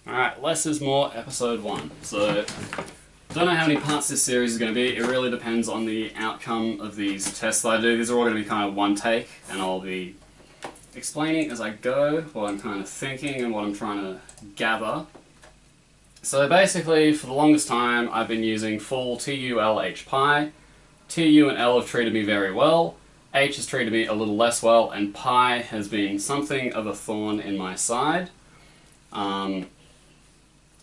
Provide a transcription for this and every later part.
Alright, less is more, episode 1. So, don't know how many parts this series is going to be. It really depends on the outcome of these tests that I do. These are all going to be kind of one take, and I'll be explaining as I go what I'm kind of thinking and what I'm trying to gather. So basically, for the longest time, I've been using full TU-L-H-Pi. TU and L have treated me very well. H has treated me a little less well, and Pi has been something of a thorn in my side.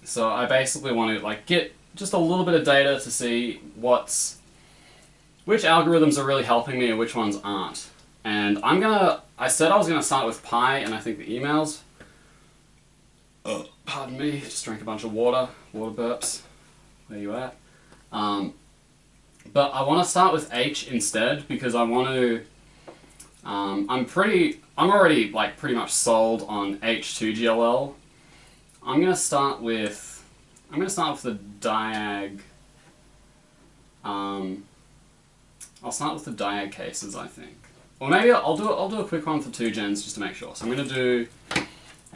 So I basically want to get just a little bit of data to see which algorithms are really helping me and which ones aren't. And I said I was gonna start with Pi, and I think the emails. Pardon me, just drank a bunch of water burps. Where you at? But I want to start with H instead because I want to. I'm already pretty much sold on H2GLL. I'm gonna start with the diag. I'll start with the diag cases, I think. Or maybe I'll do a quick one for 2 gens just to make sure. So I'm gonna do, and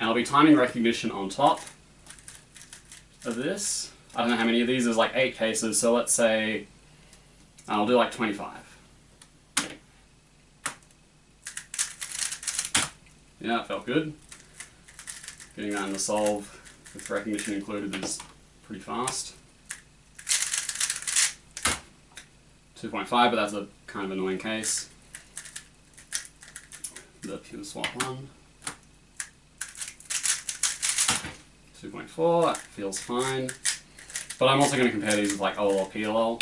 I'll be timing recognition on top of this. I don't know how many of these. There's 8 cases, so let's say I'll do 25. Yeah, it felt good. Getting that in the solve with recognition included is pretty fast. 2.5, but that's a kind of annoying case. The pure swap one. 2.4, that feels fine. But I'm also going to compare these with OLL, PLL.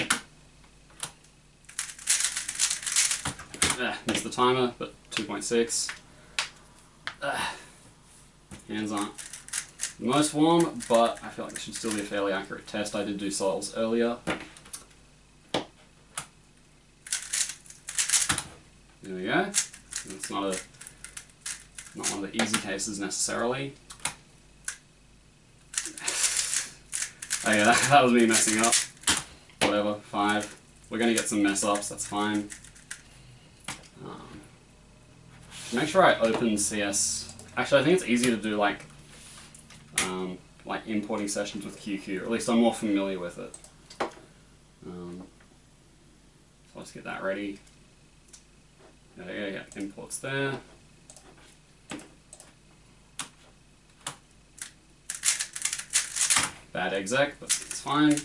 Missed the timer, but 2.6. Hands aren't the most warm, but I feel like this should still be a fairly accurate test. I did do solves earlier. There we go. It's not one of the easy cases necessarily. Oh yeah, that was me messing up. Whatever, 5. We're going to get some mess ups, that's fine. Make sure I open CS. Actually, I think it's easier to do importing sessions with QQ, or at least I'm more familiar with it. So let's get that ready. Yeah, imports there. Bad exec, but it's fine.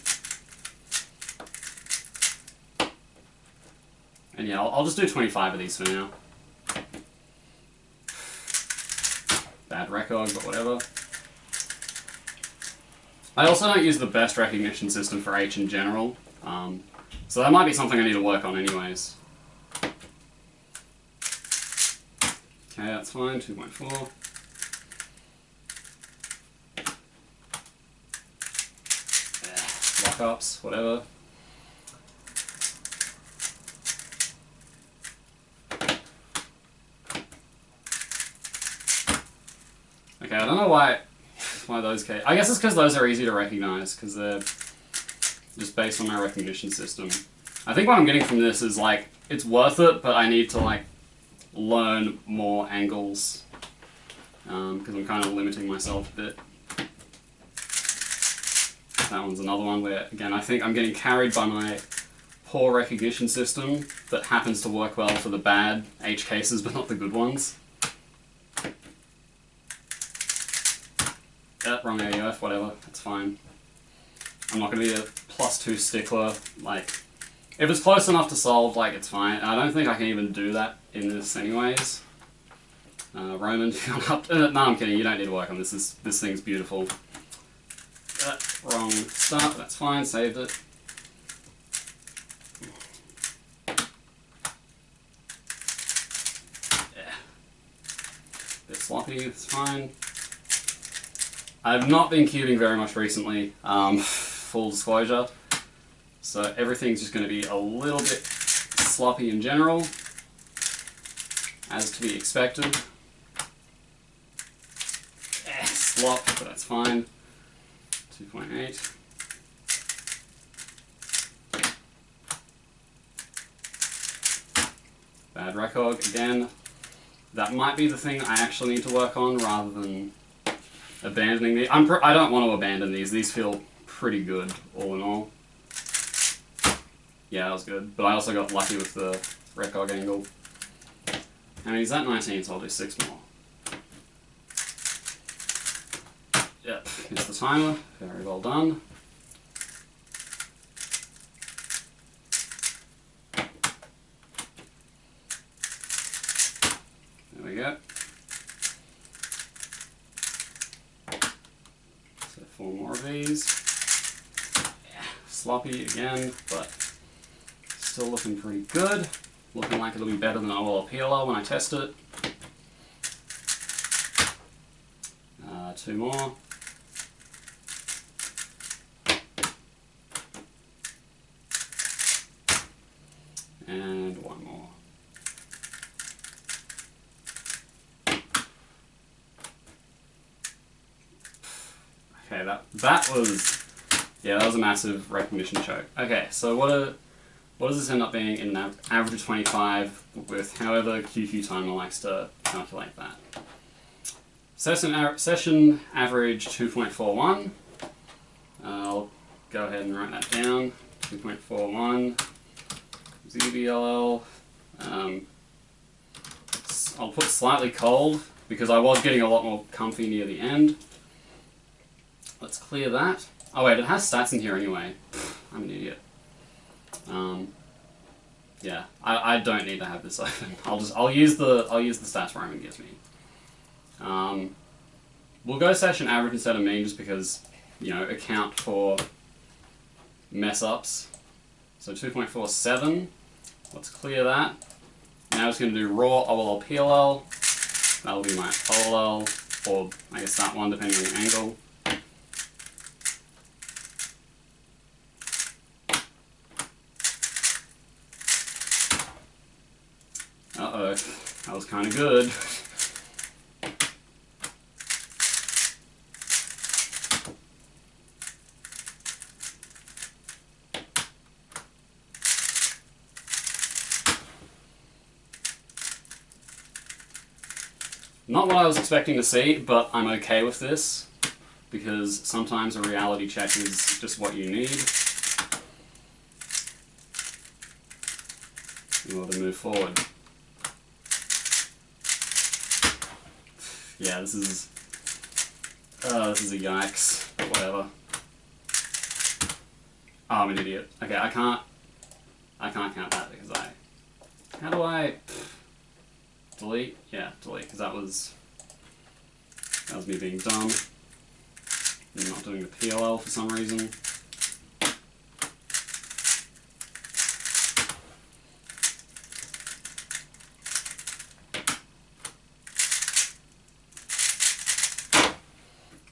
And yeah, I'll just do 25 of these for now. Bad recog, but whatever. I also don't use the best recognition system for H in general, so that might be something I need to work on anyways. Okay, that's fine, 2.4. Lockups, whatever. Okay, I don't know why those cases. I guess it's because those are easy to recognize, because they're just based on my recognition system. I think what I'm getting from this is it's worth it, but I need to learn more angles, because I'm kind of limiting myself a bit. That one's another one where, again, I think I'm getting carried by my poor recognition system that happens to work well for the bad H cases, but not the good ones. Wrong AUF, whatever, that's fine. I'm not going to be a +2 stickler. If it's close enough to solve, it's fine. I don't think I can even do that in this anyways. Roman, no, I'm kidding, you don't need to work on this. This thing's beautiful. Wrong start, that's fine, saved it. Yeah. Bit sloppy, it's fine. I've not been cubing very much recently, full disclosure, so everything's just going to be a little bit sloppy in general, as to be expected. Slop, but that's fine. 2.8. Bad recog, again. That might be the thing I actually need to work on rather than abandoning these. I don't want to abandon these. These feel pretty good, all in all. Yeah, that was good. But I also got lucky with the recog angle. And he's at 19, so I'll do 6 more. Yep, here's the timer. Very well done. There we go. So 4 more of these. Yeah, sloppy again, but still looking pretty good. Looking like it'll be better than OL PLL when I test it. 2 more. And 1 more. Okay, that was, yeah, that was a massive recognition choke. Okay, so what does this end up being in an average of 25 with however QQ timer likes to calculate that? Session average 2.41. I'll go ahead and write that down. 2.41 ZBLL. I'll put slightly cold because I was getting a lot more comfy near the end. Let's clear that. Oh wait, it has stats in here anyway. I'm an idiot. Yeah, I don't need to have this open. I'll use the stats Roman gives me. We'll go session average instead of mean just because, you know, account for mess ups. So 2.47. Let's clear that. Now it's going to do raw OLL PLL. That'll be my OLL, or I guess that one depending on the angle. Uh-oh, that was kind of good. Not what I was expecting to see, but I'm okay with this, because sometimes a reality check is just what you need in order to move forward. Yeah, this is a yikes, but whatever. Oh, I'm an idiot. Okay, I can't count that because how do I delete? Yeah, delete, because that was me being dumb and not doing the PLL for some reason.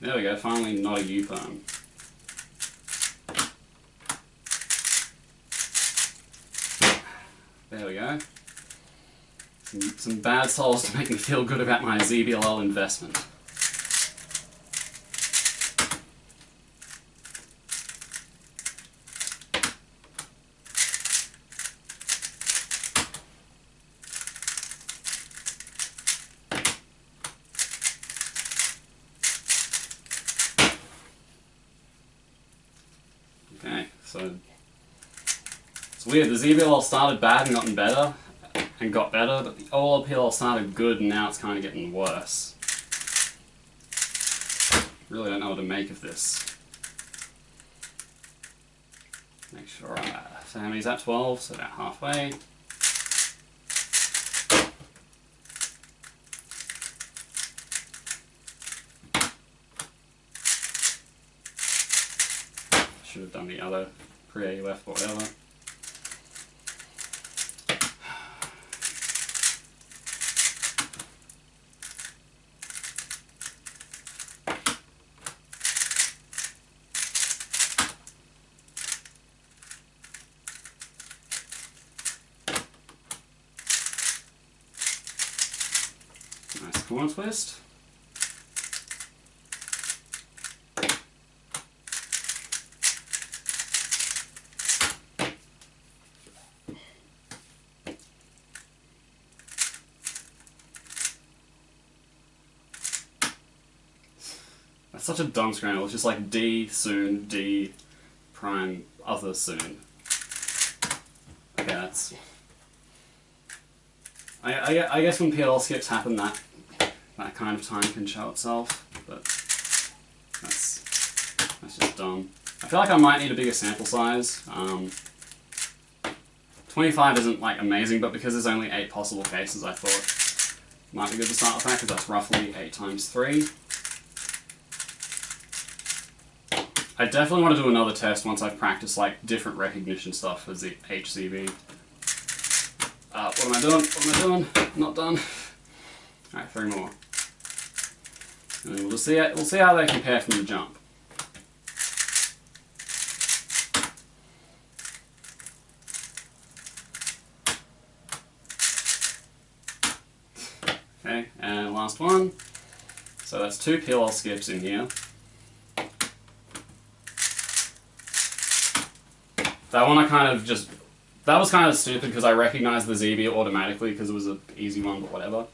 There we go, finally not a U-perm. There we go. Some bad souls to make me feel good about my ZBLL investment. Okay, so it's weird, the ZBLL started bad and gotten better, but the OLL PLL started good and now it's kind of getting worse. Really don't know what to make of this. Make sure so how many is that? 12, so about halfway. Should have done the other pre-AUF, but whatever. Nice corner twist. That's such a dumb scramble. It's just like D soon, D prime other soon. Okay, that's... I guess when PLL skips happen, that kind of time can show itself, but that's just dumb. I feel like I might need a bigger sample size. 25 isn't like amazing, but because there's only 8 possible cases, I thought it might be good to start with that, because that's roughly 8 times 3. I definitely want to do another test once I've practiced like different recognition stuff for the HCB. What am I doing? What am I doing? Not done. Alright, 3 more. And then we'll see how they compare from the jump. Okay, and last one. So that's 2 PLL skips in here. That one that was kind of stupid because I recognized the ZB automatically because it was an easy one, but whatever.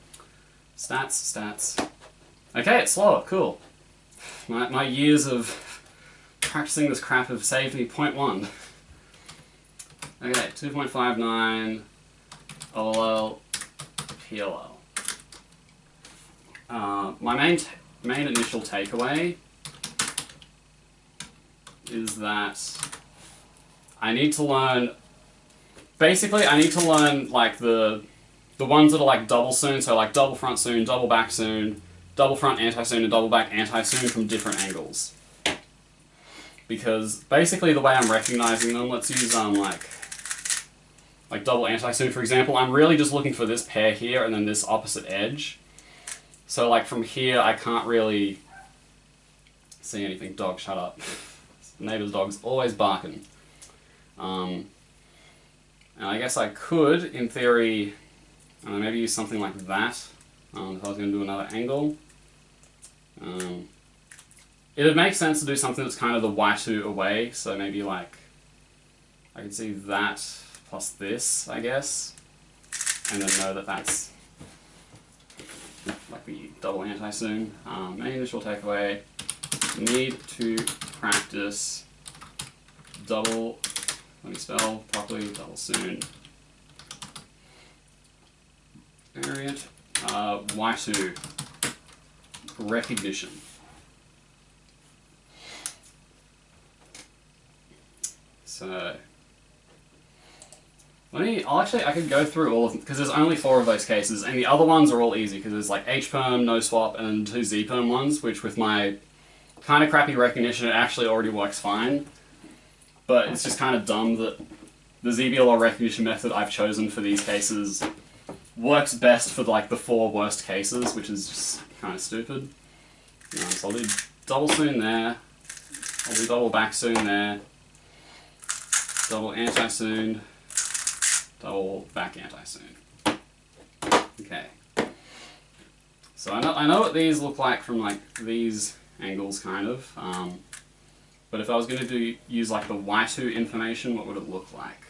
Stats. Okay, it's slower, cool. My years of practicing this crap have saved me 0.1. Okay, 2.59 OLL PLL. My main initial takeaway is that I need to learn, basically I need to learn like the ones that are like double soon, so like double front soon, double back soon, double front anti-soon, and double back anti-soon from different angles. Because basically the way I'm recognizing them, let's use like double anti-soon for example, I'm really just looking for this pair here and then this opposite edge. So like from here I can't really see anything. Dog, shut up. Neighbor's dog's always barking. And I guess I could, in theory, maybe use something like that if I was going to do another angle. It would make sense to do something that's kind of the Y2 away, so maybe like I could see that plus this, I guess, and then know that that's like the double anti-soon. Main initial takeaway, need to practice double, let me spell properly, double soon, variant, Y2, recognition. So, I could go through all of them, because there's only 4 of those cases, and the other ones are all easy, because there's like H-perm, no swap, and 2 Z-perm ones, which with my kind of crappy recognition, it actually already works fine. But it's just kind of dumb that the ZBLR recognition method I've chosen for these cases works best for like the 4 worst cases, which is just kind of stupid. So I'll do double soon there, I'll do double back soon there, double anti-soon, double back anti-soon. Okay. So I know what these look like from like these angles kind of, but if I was going to use like the Y2 information, what would it look like?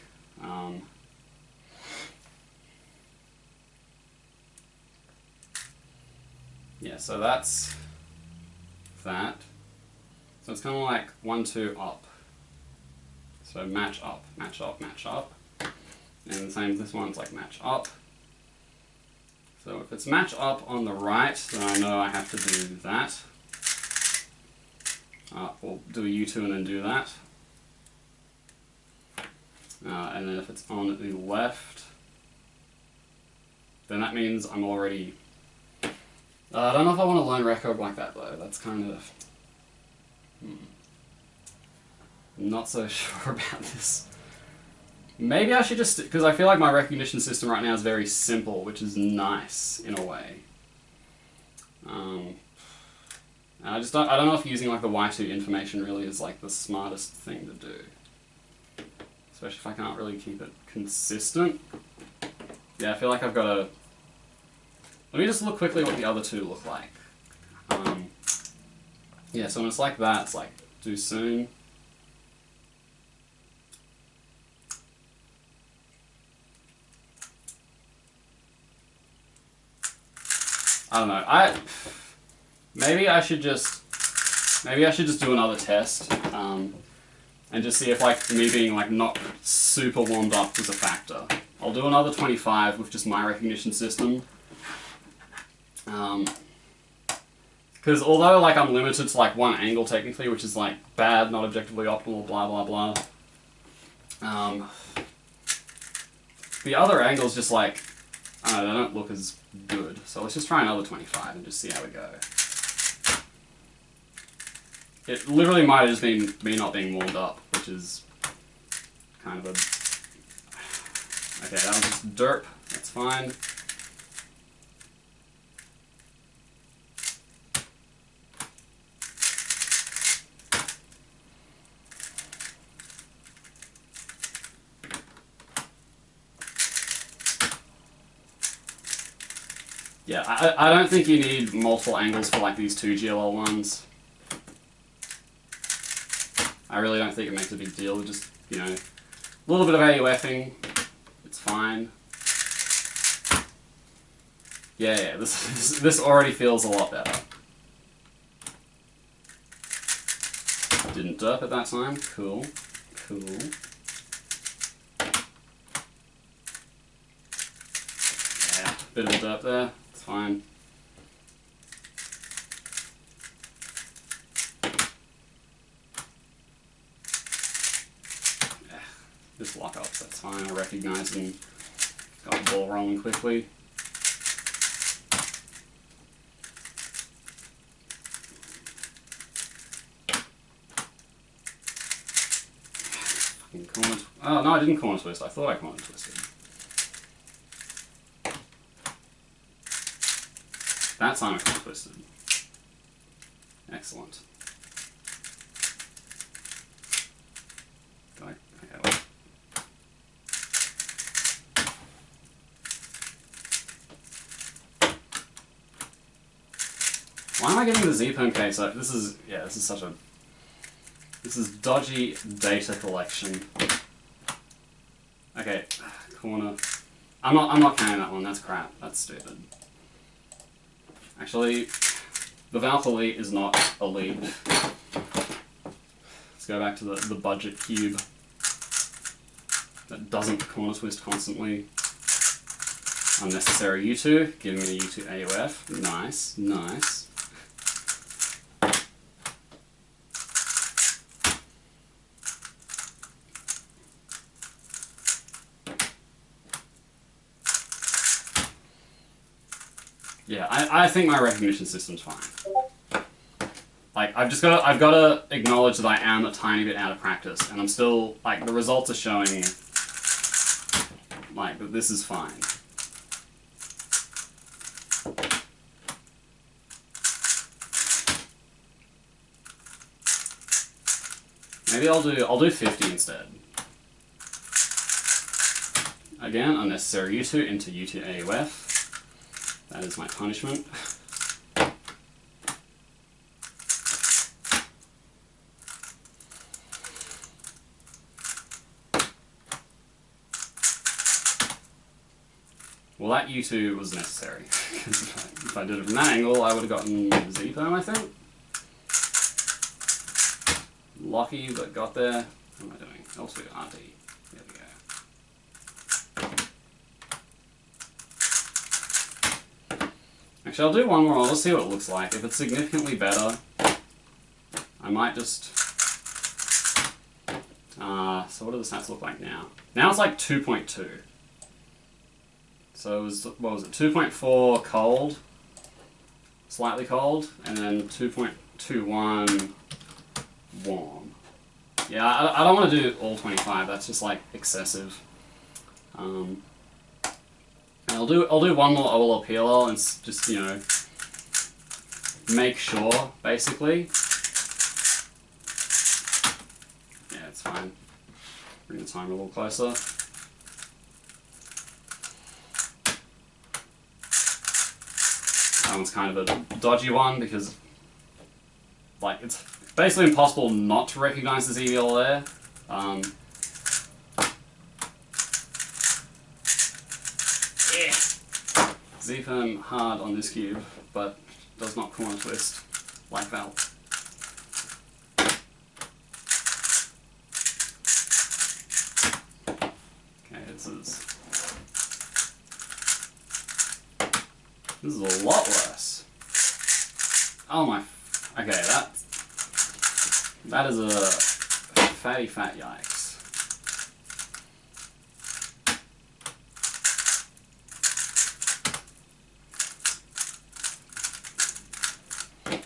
Yeah, so that's that. So it's kind of like 1, 2, up. So match up, match up, match up. And the same as this one, it's like match up. So if it's match up on the right, then I know I have to do that. We'll do a U2 and then do that. And then if it's on the left, then that means I'm already... I don't know if I want to learn record like that though. That's kind of... not so sure about this. Maybe I should just... because I feel like my recognition system right now is very simple, which is nice in a way. I don't know if using like the Y2 information really is like the smartest thing to do. Especially if I can't really keep it consistent. Yeah, I feel like I've got to... let me just look quickly what the other 2 look like. Yeah, so when it's like that, it's like do soon. I don't know. Maybe I should just maybe I should just do another test, and just see if like me being like not super warmed up was a factor. I'll do another 25 with just my recognition system. Because although like I'm limited to like one angle technically, which is like bad, not objectively optimal, blah blah blah. The other angles just like, I don't know, they don't look as good. So let's just try another 25 and just see how we go. It literally might have just been me not being warmed up, which is kind of a... Okay, that was just derp, that's fine. Yeah, I don't think you need multiple angles for like these two GLL ones. I really don't think it makes a big deal, just, you know, a little bit of AUFing, it's fine. Yeah, this already feels a lot better. Didn't derp at that time, cool, cool. Yeah, bit of a derp there. Fine. Yeah, just lock up, that's fine. I recognize and got the ball rolling quickly. Oh no, I didn't corner twist. I thought I corner twisted. That time I corner twisted. Excellent. Okay, wait. Why am I getting the Z-perm case? This is such a... This is dodgy data collection. Okay, corner. I'm not counting that one, that's crap. That's stupid. Actually, the Valve Elite is not elite. Let's go back to the budget cube that doesn't corner twist constantly. Unnecessary U2, giving me a U2 AUF. Nice, nice. Yeah, I think my recognition system's fine. Like, I've got to acknowledge that I am a tiny bit out of practice, and I'm still, like, the results are showing, like, that this is fine. Maybe I'll do 50 instead. Again, unnecessary U2 into U2 AUF. That is my punishment. Well, that U2 was necessary. If I did it from that angle, I would have gotten Z-perm, I think. Lucky, but got there. What am I doing? L2 RD. There we go. Actually, I'll do one more. Let's see what it looks like. If it's significantly better, I might just... so what do the stats look like now? Now it's like 2.2. So it was, what was it, 2.4 cold, slightly cold, and then 2.21 warm. Yeah, I don't want to do all 25, that's just like excessive. And I'll do one more OLL PLL and just, you know, make sure, basically. Yeah, it's fine. Bring the timer a little closer. That one's kind of a dodgy one because, like, it's basically impossible not to recognize the ZVL there. Z-perm hard on this cube, but does not corner twist like Valve. This is a lot worse. Oh my... Okay, that is a fatty fat yikes.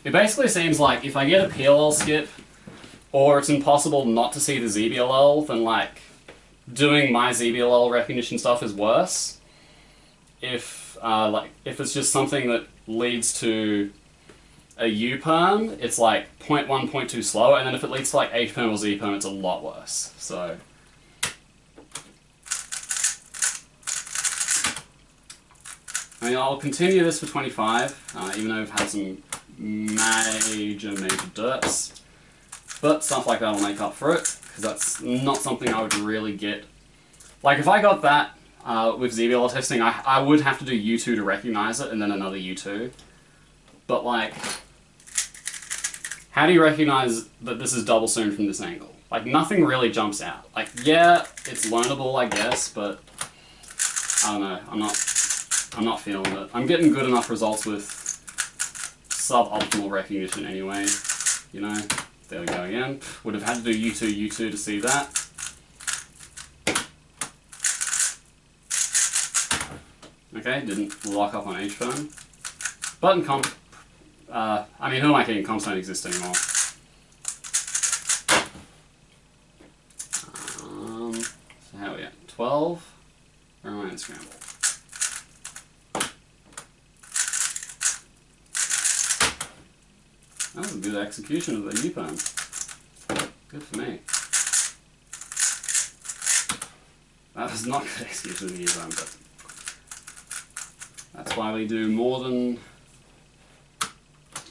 It basically seems like if I get a PLL skip, or it's impossible not to see the ZBLL, then like doing my ZBLL recognition stuff is worse. If it's just something that leads to a U-perm, it's like 0.1, 0.2 slower, and then if it leads to like H-perm or Z-perm, it's a lot worse. So I mean, I'll continue this for 25, even though I've had some major derps. But stuff like that will make up for it, because that's not something I would really get. Like, if I got that with ZBLL testing, I would have to do U2 to recognize it, and then another U2. But, like, how do you recognize that this is double soon from this angle? Like, nothing really jumps out. Like, yeah, it's learnable, I guess, but I don't know. I'm not feeling it. I'm getting good enough results with suboptimal recognition anyway, you know? There we go again. Would have had to do U2 to see that. Okay, didn't lock up on H-perm. Button comp. I mean, who am I kidding? Comps don't exist anymore. So how are we at? 12? Where am I in scramble? That was a good execution of the U-perm. Good for me. That was not good execution of the U-perm, but that's why we do more than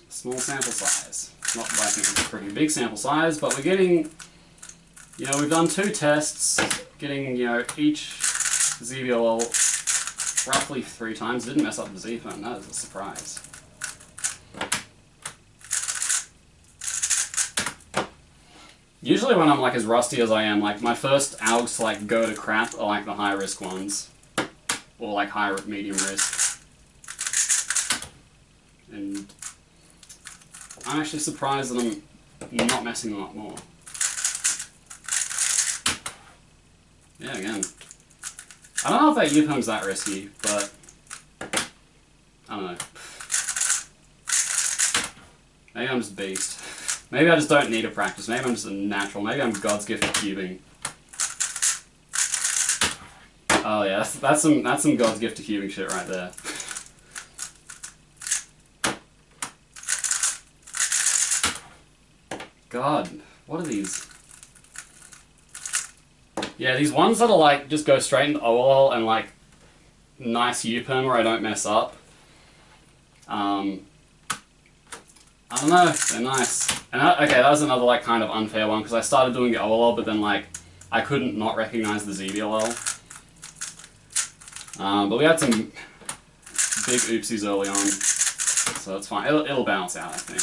small sample size. Not that I think it's a pretty big sample size, but we're getting, you know, we've done 2 tests, getting, you know, each ZBLL roughly 3 times. Didn't mess up the Z-perm, that is a surprise. Usually when I'm like as rusty as I am, like my first algs to like go to crap are like the high risk ones. Or like high medium risk. And I'm actually surprised that I'm not messing them up more. Yeah, again. I don't know if that U-perm's that risky, but I don't know. Maybe I'm just beast. Maybe I just don't need to practice. Maybe I'm just a natural. Maybe I'm God's gift to cubing. Oh yeah, that's some God's gift to cubing shit right there. God, what are these? Yeah, these ones that are like just go straight into OLL and like nice U-perm where I don't mess up. I don't know, they're nice. And okay, that was another like kind of unfair one because I started doing the OLL, but then like I couldn't not recognize the ZBLL. But we had some big oopsies early on, so that's fine. It'll balance out, I think.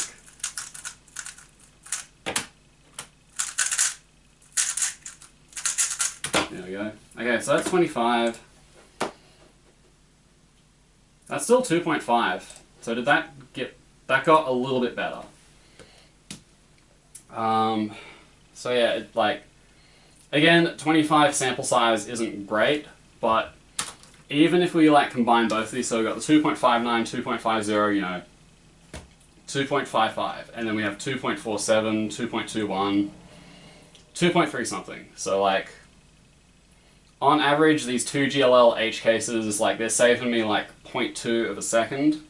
There we go. Okay, so that's 25. That's still 2.5. So did that get... That got a little bit better. So yeah, like, again, 25 sample size isn't great, but even if we like combine both of these, so we've got the 2.59, 2.50, you know, 2.55, and then we have 2.47, 2.21, 2.3 something. So like, on average, these 2 GLL H cases, like, they're saving me like 0.2 of a second.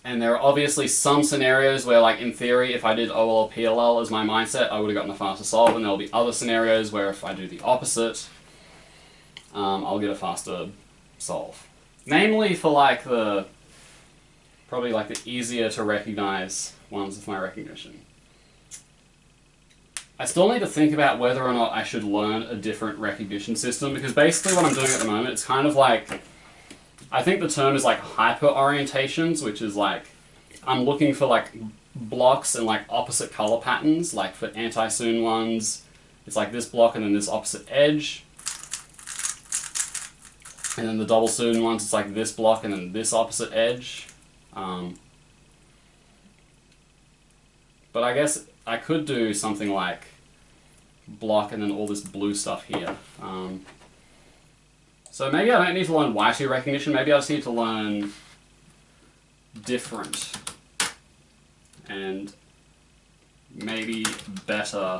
And there are obviously some scenarios where, like, in theory, if I did OLL PLL as my mindset, I would have gotten a faster solve, and there'll be other scenarios where if I do the opposite, I'll get a faster solve. Namely for, like, probably, like, the easier to recognize ones with my recognition. I still need to think about whether or not I should learn a different recognition system, because basically what I'm doing at the moment, it's kind of like... I think the term is like hyper-orientations, which is like, I'm looking for like blocks and like opposite color patterns, like for anti-soon ones, it's like this block and then this opposite edge. And then the double student ones, it's like this block and then this opposite edge. But I guess I could do something like block and then all this blue stuff here. So maybe I don't need to learn Y2 recognition, maybe I just need to learn different and maybe better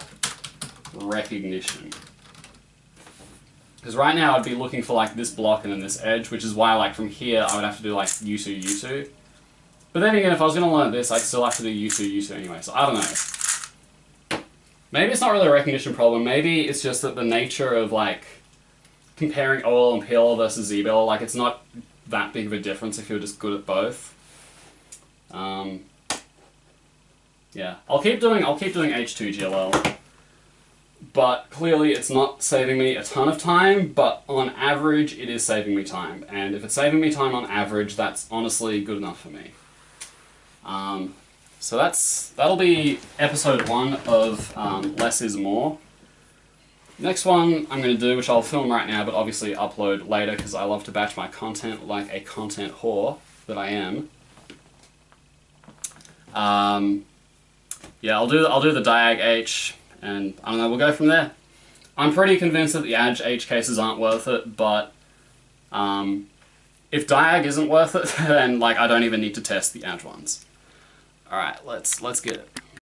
recognition. Because right now I'd be looking for like this block and then this edge, which is why like from here I would have to do like U2, U2. But then again, if I was going to learn this, I'd still have to do U2, U2 anyway, so I don't know. Maybe it's not really a recognition problem, maybe it's just that the nature of like comparing OL and PL versus ZBL, like it's not that big of a difference if you're just good at both. Yeah, I'll keep doing H2 GLL, but clearly it's not saving me a ton of time, but on average it is saving me time, and if it's saving me time on average, that's honestly good enough for me. So that'll be episode 1 of Less is More. Next one I'm going to do, which I'll film right now, but obviously upload later because I love to batch my content like a content whore that I am. Yeah, I'll do the diag H, and I don't know, we'll go from there. I'm pretty convinced that the adj H cases aren't worth it, but if diag isn't worth it, then like I don't even need to test the adj ones. All right, let's get it.